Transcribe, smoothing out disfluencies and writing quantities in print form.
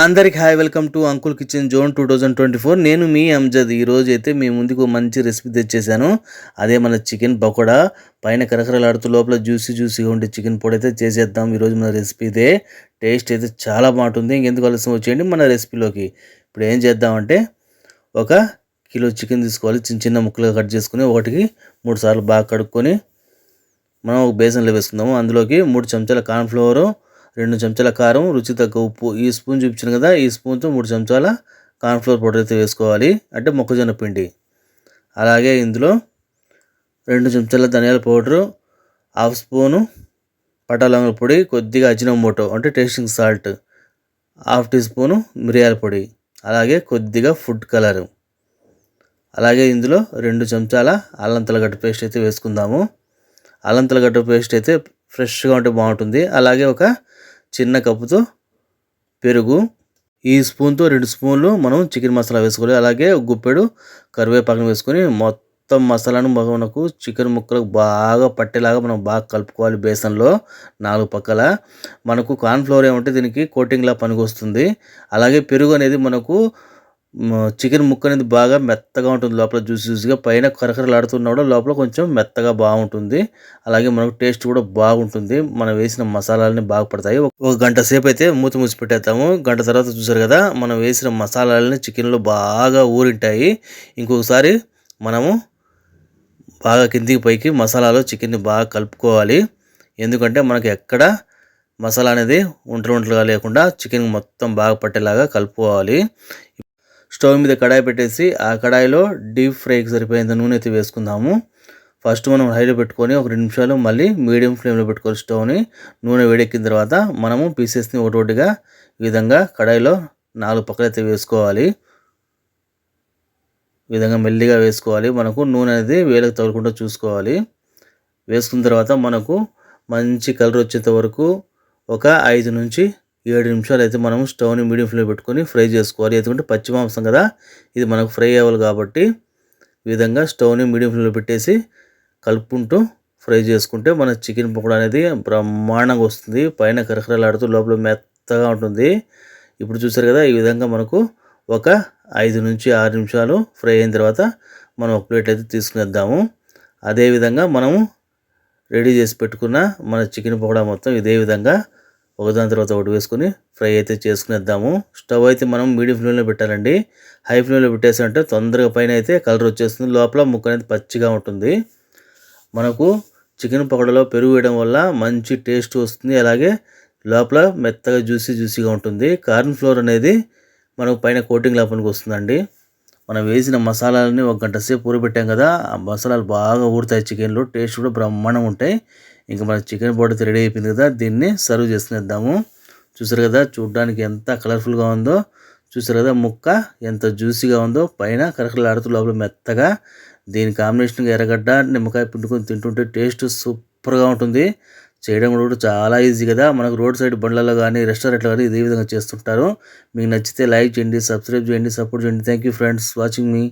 అందరికి hi welcome to uncle kitchen zone 2024. నేను మీ అంజద్. ఈరోజు అయితే మీ ముందుకు మంచి రెసిపీ తెచ్చేసాను. అదే మన చికెన్ పకోడా. పైన కరకరలాడుతూ లోపల జ్యూసీగా ఉండే చికెన్ పొడి అయితే చేసేద్దాం. ఈరోజు మన రెసిపీ ఇదే. టేస్ట్ అయితే చాలా బాగుంటుంది. ఇంకెందుకు ఆలస్యం వచ్చేయండి మన రెసిపీలోకి. ఇప్పుడు ఏం చేద్దామంటే ఒక కిలో చికెన్ తీసుకోవాలి. చిన్న చిన్న ముక్కలుగా కట్ చేసుకుని ఒకటికి 3 సార్లు బాగా కడుక్కొని మనం ఒక బేసన్లో వేసుకుందాము. అందులోకి 3 చెంచాల కార్న్ఫ్లవరు, 2 చెంచాల కారం, రుచి తగ్గ ఉప్పు. ఈ స్పూన్ చూపించాను కదా, ఈ స్పూన్తో 3 చెంచాల కార్న్ఫ్లవర్ పౌడర్ అయితే వేసుకోవాలి, అంటే మొక్కజొన్న పిండి. అలాగే ఇందులో 2 చెంచాల ధనియాల పౌడరు, హాఫ్ స్పూను పటాలొంగల పొడి, కొద్దిగా అజినోమోటో అంటే tasting salt, half teaspoon మిరియాల పొడి, అలాగే కొద్దిగా ఫుడ్ కలరు. అలాగే ఇందులో 2 చెంచాల అల్లం తెల్లగడ్డ పేస్ట్ అయితే వేసుకుందాము. అల్లం తెల్లగడ్డ పేస్ట్ అయితే ఫ్రెష్గా ఉంటే బాగుంటుంది. అలాగే ఒక చిన్న కప్పుతో పెరుగు, ఈ స్పూన్తో 2 స్పూన్లు మనం చికెన్ మసాలా వేసుకోవాలి. అలాగే గుప్పెడు కరివేపాకును వేసుకొని మొత్తం మసాలాను మనకు చికెన్ ముక్కలకు బాగా పట్టేలాగా మనం బాగా కలుపుకోవాలి. బేసన్లో 4 పక్కల మనకు కార్న్ఫ్లవర్ ఏమంటే దీనికి కోటింగ్లా పనికొస్తుంది. అలాగే పెరుగు అనేది మనకు చికెన్ ముక్క అనేది బాగా మెత్తగా ఉంటుంది, లోపల జ్యూసీగా, పైన కరకరలాడుతున్నా లోపల కొంచెం మెత్తగా బాగుంటుంది. అలాగే మనకు టేస్ట్ కూడా బాగుంటుంది. మనం వేసిన మసాలాలని బాగా పడతాయి. ఒక గంట సేపు అయితే మూసి పెట్టేస్తాము. గంట తర్వాత చూసారు కదా, మనం వేసిన మసాలాలని చికెన్లో బాగా ఊరింటాయి. ఇంకొకసారి మనము బాగా కిందికి పైకి మసాలాలో చికెన్ని బాగా కలుపుకోవాలి. ఎందుకంటే మనకి ఎక్కడ మసాలా అనేది ఒంటలుగా లేకుండా చికెన్ మొత్తం బాగా పట్టేలాగా కలుపుకోవాలి. స్టవ్ మీద కడాయి పెట్టేసి ఆ కడాయిలో డీప్ ఫ్రైకి సరిపోయేంత నూనె అయితే వేసుకుందాము. ఫస్ట్ మనం హైలో పెట్టుకొని ఒక 2 నిమిషాలు మళ్ళీ మీడియం ఫ్లేమ్లో పెట్టుకోవాలి స్టవ్ని. నూనె వేడెక్కిన తర్వాత మనము పీసెస్ని ఒకటిగా ఈ విధంగా కడాయిలో 4 పక్కలు అయితే వేసుకోవాలి. ఈ విధంగా మెల్లిగా వేసుకోవాలి. మనకు నూనె అనేది వేలకు తగలకుండా చూసుకోవాలి. వేసుకున్న తర్వాత మనకు మంచి కలర్ వచ్చేంత వరకు ఒక 5 నుంచి 7 నిమిషాలు అయితే మనం స్టవ్ని మీడియం ఫ్లేమ్ పెట్టుకొని ఫ్రై చేసుకోవాలి. ఎందుకంటే పచ్చి మాంసం కదా, ఇది మనకు ఫ్రై అవ్వాలి కాబట్టి ఈ విధంగా స్టవ్ని మీడియం ఫ్లేమ్లో పెట్టేసి కలుపుకుంటూ ఫ్రై చేసుకుంటే మన చికెన్ పకోడా అనేది బ్రహ్మాండంగా వస్తుంది. పైన కరకరలాడుతూ లోపల మెత్తగా ఉంటుంది. ఇప్పుడు చూసారు కదా, ఈ విధంగా మనకు ఒక 5 నుంచి 6 నిమిషాలు ఫ్రై అయిన తర్వాత మనం ఒక ప్లేట్ అయితే తీసుకునేద్దాము. అదేవిధంగా మనము రెడీ చేసి పెట్టుకున్న మన చికెన్ పకోడా మొత్తం ఇదే విధంగా ఒకదాని తర్వాత ఒకటి వేసుకొని ఫ్రై అయితే చేసుకునేద్దాము. స్టవ్ అయితే మనం మీడియం ఫ్లేమ్లో పెట్టాలండి. హై ఫ్లేమ్లో పెట్టేసామంటే తొందరగా పైన అయితే కలర్ వచ్చేస్తుంది, లోపల ముక్క అనేది పచ్చిగా ఉంటుంది. మనకు చికెన్ పకోడాలో పెరుగు వేయడం వల్ల మంచి టేస్ట్ వస్తుంది. అలాగే లోపల మెత్తగా జ్యూసీగా ఉంటుంది. కార్న్ ఫ్లోర్ అనేది మనకు పైన కోటింగ్ లాపనికి వస్తుందండి. మనం వేసిన మసాలాలని ఒక గంట సేపు ఊరబెట్టాం కదా, ఆ మసాలాలు బాగా ఊరుతాయి చికెన్లో, టేస్ట్ కూడా బ్రహ్మాండంగా ఉంటాయి. ఇంకా మన చికెన్ పౌడర్ రెడీ అయిపోయింది కదా, దీన్ని సర్వ్ చేసుకునేద్దాము. చూసారు కదా, చూడడానికి ఎంత కలర్ఫుల్గా ఉందో. చూసారు కదా, ముక్క ఎంత జ్యూసీగా ఉందో, పైన కరకరలాడుతూ లోపల మెత్తగా. దీని కాంబినేషన్గా ఎర్రగడ్డ నిమ్మకాయ పిండుకొని తింటుంటే టేస్ట్ సూపర్గా ఉంటుంది. చేయడం కూడా చాలా ఈజీ కదా. మనకు రోడ్ సైడ్ బండ్లలో కానీ రెస్టారెంట్లో కానీ ఇదే విధంగా చేస్తుంటారు. మీకు నచ్చితే లైక్ చేయండి, సబ్స్క్రైబ్ చేయండి, సపోర్ట్ చేయండి. Thank you friends watching me.